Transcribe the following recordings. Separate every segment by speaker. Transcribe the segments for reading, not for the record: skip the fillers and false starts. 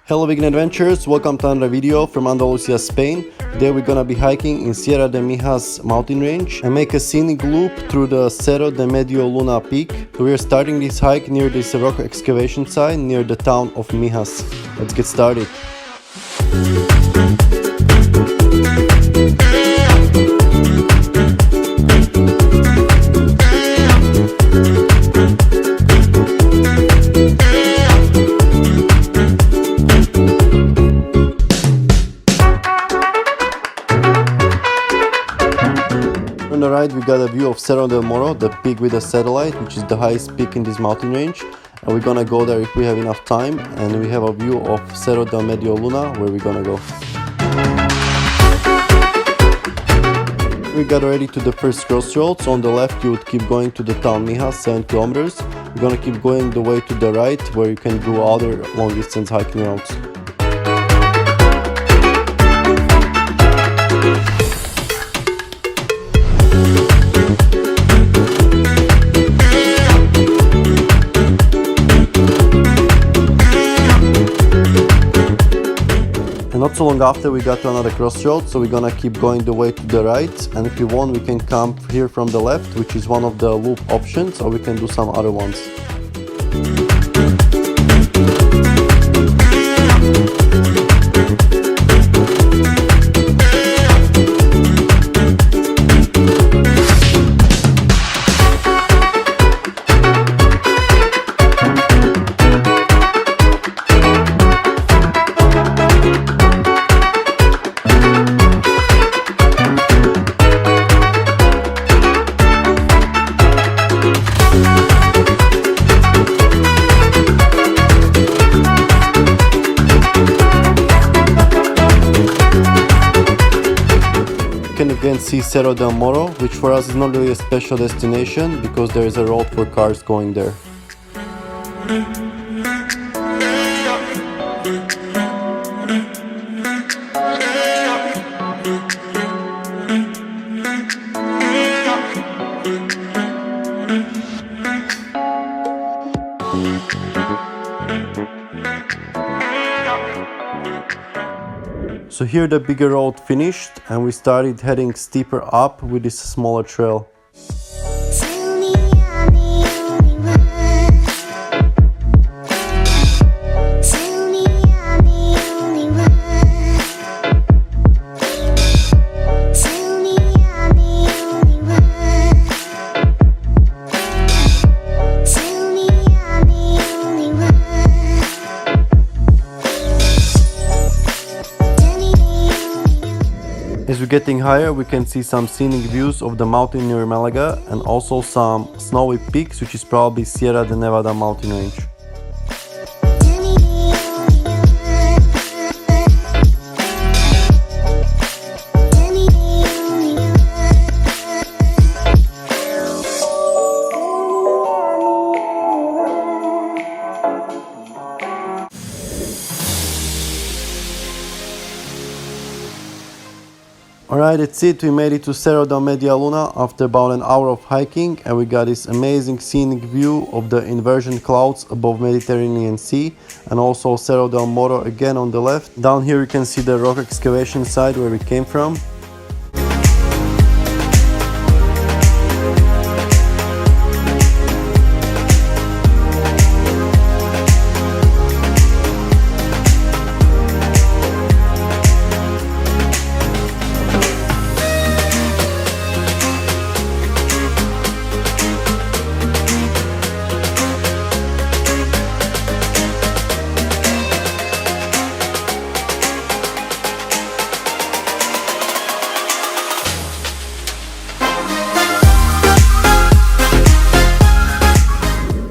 Speaker 1: Hello vegan adventurers, welcome to another video from Andalusia, Spain. Today we're gonna be hiking in Sierra de Mijas mountain range and make a scenic loop through the Cerro de Medialuna peak. So we are starting this hike near this rock excavation site near the town of Mijas. Let's get started. On the right we got a view of Cerro del Moro, the peak with a satellite, which is the highest peak in this mountain range. And we're gonna go there if we have enough time, and we have a view of Cerro de Medialuna where we're gonna go. We got ready to the first crossroads. On the left you would keep going to the town Mijas, 7 kilometers. We're gonna keep going the way to the right where you can do other long distance hiking routes. Not so long after we got to another crossroad, so we're gonna keep going the way to the right, and if you want we can camp here from the left, which is one of the loop options, or we can do some other ones. You can again see Cerro del Moro, which for us is not really a special destination because there is a road for cars going there. So here the bigger road finished and we started heading steeper up with this smaller trail. As we're getting higher, we can see some scenic views of the mountain near Malaga and also some snowy peaks, which is probably Sierra de Nevada mountain range. Alright, that's it. We made it to Cerro de Medialuna after about an hour of hiking, and we got this amazing scenic view of the inversion clouds above Mediterranean Sea, and also Cerro del Moro again on the left. Down here you can see the rock excavation site where we came from.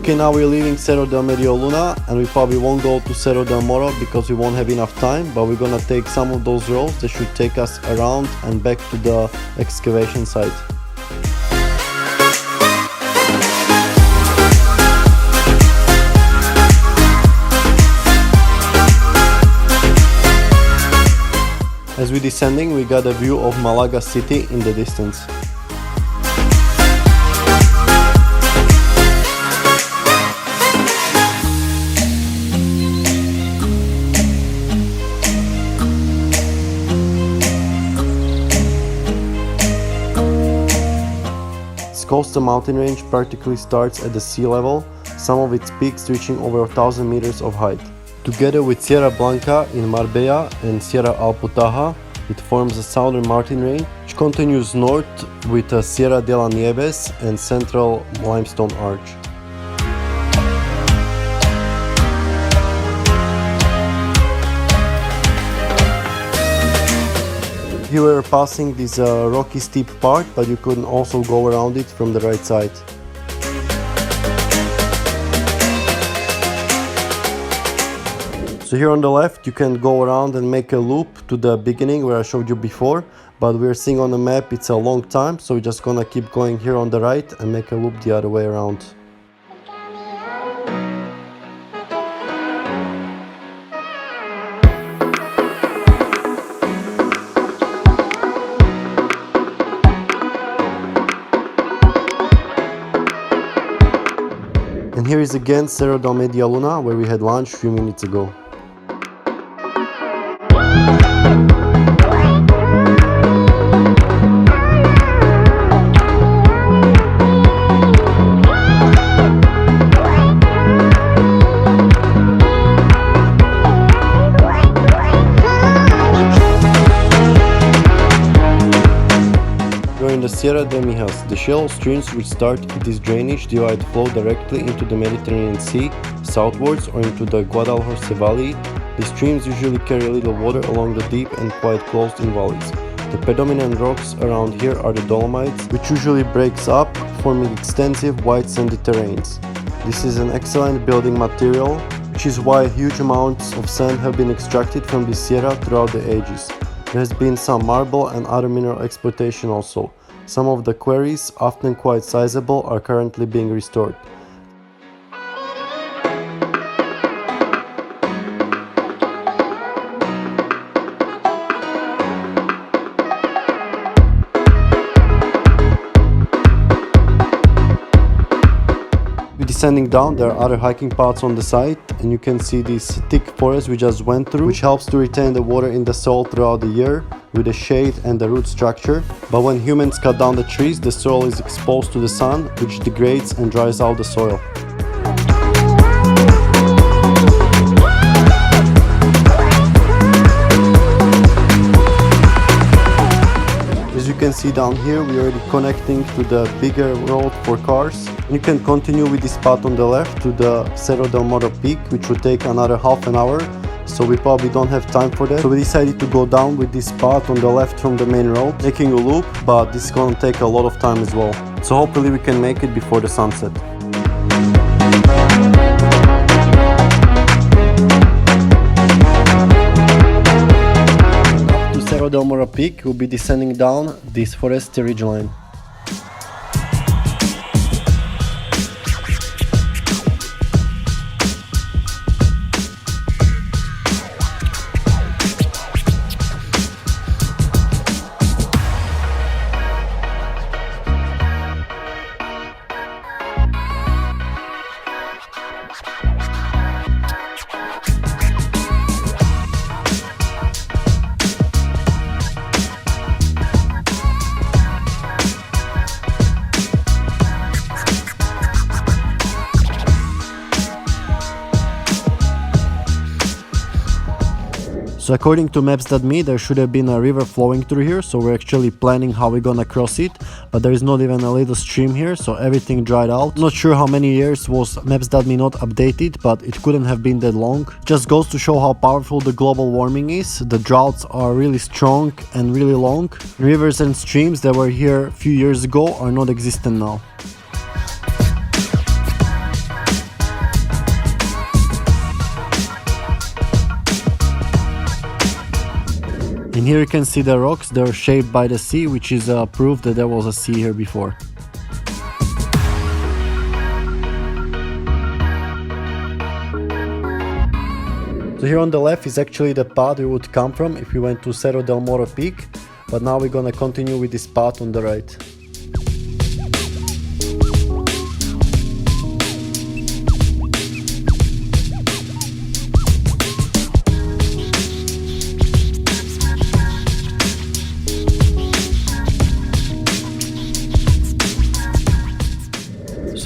Speaker 1: Okay, now we're leaving Cerro de Medialuna and we probably won't go to Cerro del Moro because we won't have enough time, but we're gonna take some of those roads that should take us around and back to the excavation site. As we're descending, we got a view of Malaga city in the distance. coastal mountain range practically starts at the sea level, some of its peaks reaching over 1,000 meters of height. Together with Sierra Blanca in Marbella and Sierra Alputaja, it forms the southern mountain range, which continues north with Sierra de la Nieves and Central Limestone Arch. Here we are passing this rocky steep part, but you can also go around it from the right side. So here on the left you can go around and make a loop to the beginning where I showed you before, but we're seeing on the map it's a long time, so we're just gonna keep going here on the right and make a loop the other way around. And here is again Cerro de Medialuna, where we had lunch a few minutes ago. In the Sierra de Mijas, the shallow streams which start at this drainage divide flow directly into the Mediterranean Sea southwards or into the Guadalhorce Valley. The streams usually carry little water along the deep and quite closed-in valleys. The predominant rocks around here are the Dolomites, which usually breaks up, forming extensive white sandy terrains. This is an excellent building material, which is why huge amounts of sand have been extracted from the Sierra throughout the ages. There has been some marble and other mineral exploitation also. Some of the quarries, often quite sizable, are currently being restored. Descending down, there are other hiking paths on the side, and you can see this thick forest we just went through, which helps to retain the water in the soil throughout the year with the shade and the root structure. But when humans cut down the trees, the soil is exposed to the sun, which degrades and dries out the soil. As you can see down here, we're already connecting to the bigger road for cars. You can continue with this path on the left to the Cerro del Morro peak, which would take another half an hour, so we probably don't have time for that. So we decided to go down with this path on the left from the main road, making a loop, but this is gonna take a lot of time as well. So hopefully we can make it before the sunset. To Cerro del Morro peak, we'll be descending down this forested ridgeline. So according to maps.me, there should have been a river flowing through here, so we're actually planning how we're gonna cross it, but there is not even a little stream here, so everything dried out. Not sure how many years was maps.me not updated, but it couldn't have been that long. Just goes to show how powerful the global warming is. The droughts are really strong and really long. Rivers and streams that were here a few years ago are not existent now. And here you can see the rocks. They're shaped by the sea, which is proof that there was a sea here before. So here on the left is actually the path we would come from if we went to Cerro del Morro peak, but now we're gonna continue with this path on the right.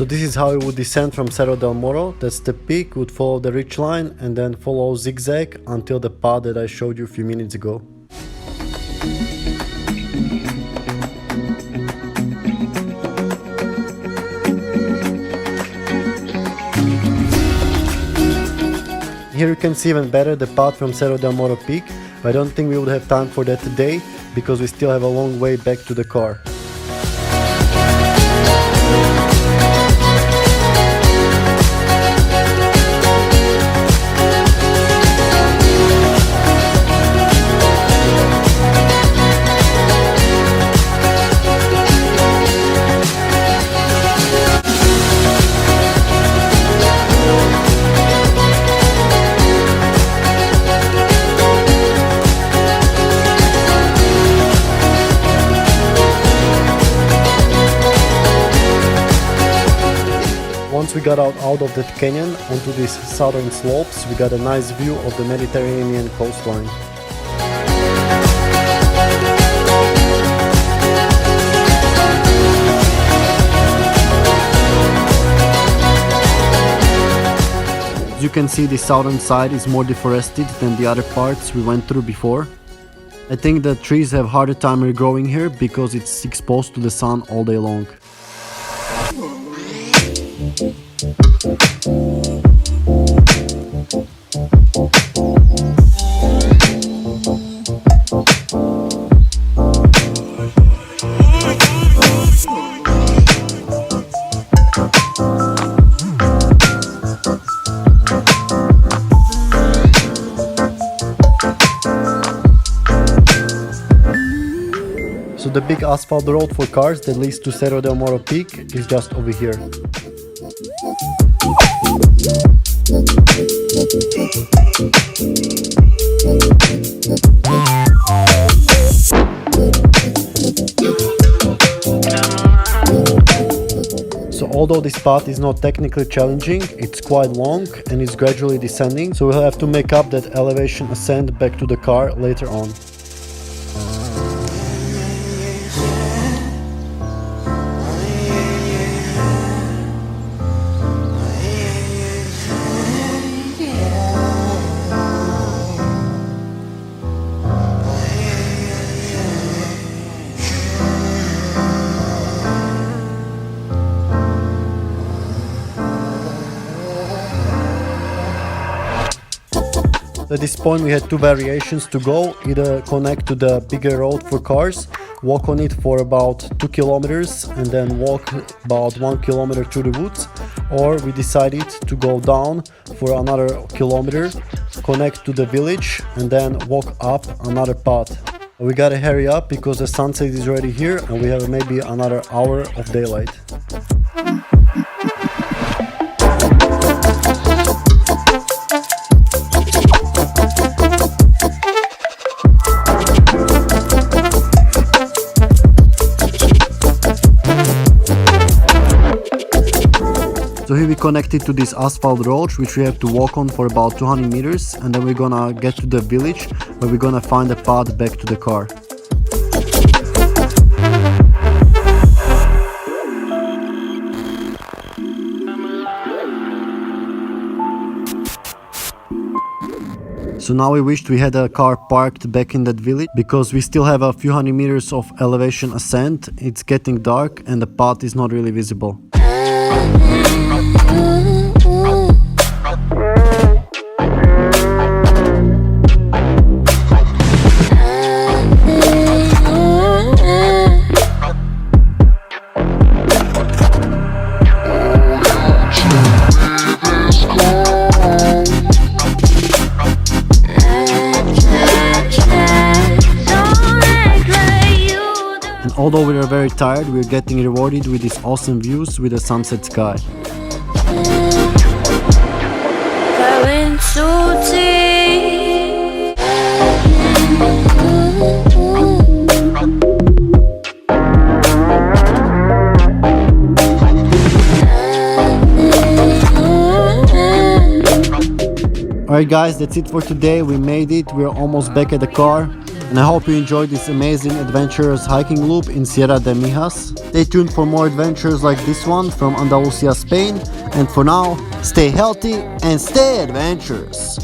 Speaker 1: So this is how it would descend from Cerro del Moro. That's the peak, would follow the ridge line and then follow zigzag until the path that I showed you a few minutes ago. Here you can see even better the path from Cerro del Moro peak, but I don't think we would have time for that today because we still have a long way back to the car. Once we got out of that canyon onto these southern slopes, we got a nice view of the Mediterranean coastline. As you can see, the southern side is more deforested than the other parts we went through before. I think the trees have harder time regrowing here because it's exposed to the sun all day long. So the big asphalt road for cars that leads to Cerro del Moro peak is just over here. So although this path is not technically challenging, it's quite long and is gradually descending, so we'll have to make up that elevation ascent back to the car later on. At this point we had two variations to go, either connect to the bigger road for cars, walk on it for about 2 kilometers and then walk about 1 kilometer through the woods, or we decided to go down for another kilometer, connect to the village and then walk up another path. We gotta hurry up because the sunset is already here and we have maybe another hour of daylight. So here we connected to this asphalt road, which we have to walk on for about 200 meters, and then we're gonna get to the village where we're gonna find a path back to the car. So now we wished we had a car parked back in that village because we still have a few hundred meters of elevation ascent. It's getting dark and the path is not really visible. Although we are very tired, we are getting rewarded with these awesome views with the sunset sky. Alright guys, that's it for today. We made it. We're almost back at the car. and I hope you enjoyed this amazing adventurous hiking loop in Sierra de Mijas. Stay tuned for more adventures like this one from Andalusia, Spain, and for now, stay healthy and stay adventurous.